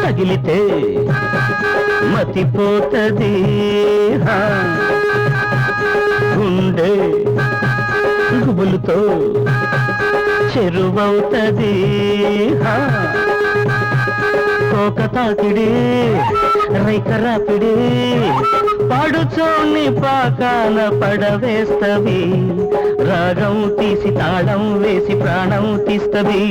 తగిలితే మతిపోతది గుండె గుబులుతో చెరువవుతది కోక తాకిడి రైకరాపిడి పడుచోని పాకాన పడవేస్తవి రాగం తీసి తాళం వేసి ప్రాణం తీస్తవి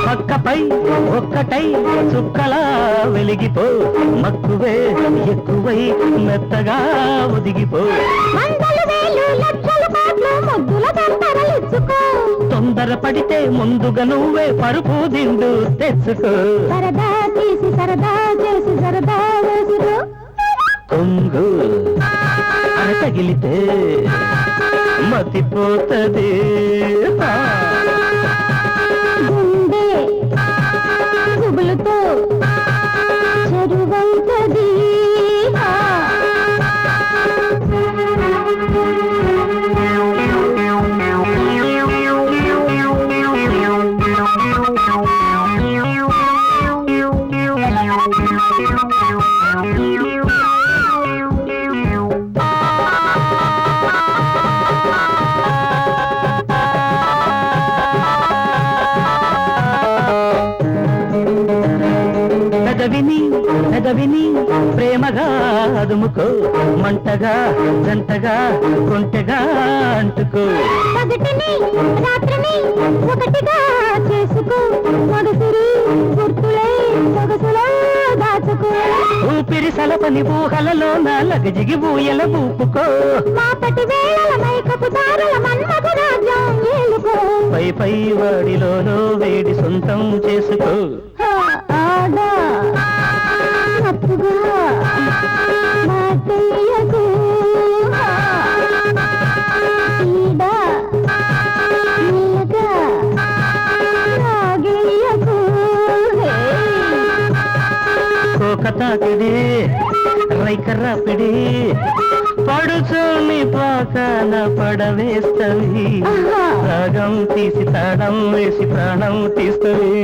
పక్కపై ఒక్కటై చుక్కలా వెలిగిపో మక్కువే ఎక్కువై మెత్తగా ఒదిగిపో తొందర పడితే ముందుగా నువ్వే పరుపు దిండు తెచ్చుకో సరదా తీసి సరదా చేసి సరదా వేసుకో కొంగు అని తగిలితే మతిపోతది గుండె గుబులుతో చెరువవుతది పెదవిని ప్రేమగా అదుముకో మంటగా జంటగా కొంటెగా అంటుకో పగటిని రాత్రిని ఒకటిగా చేసుకో మగసిరి గుర్తులే సొగసులో దాచుకో ఊపిరి సలపని ఊహలలో లగజిగి ఊయల ఊపుకో మాపటి వేళల మైకపు దారుల మన్మథ రాజ్యం ఏలుకో పై పై వాడిలోనో వేడి సొంతం చేసుకో ఆడా తప్పుగా మాటయ్యకు ఈడా నీలగా రాగేయకు కోక తాకిడి రైకరాపిడి పడుచోని పాకాన పడవేస్తవి రాగం తీసి తాళం వేసి ప్రాణం తీస్తవి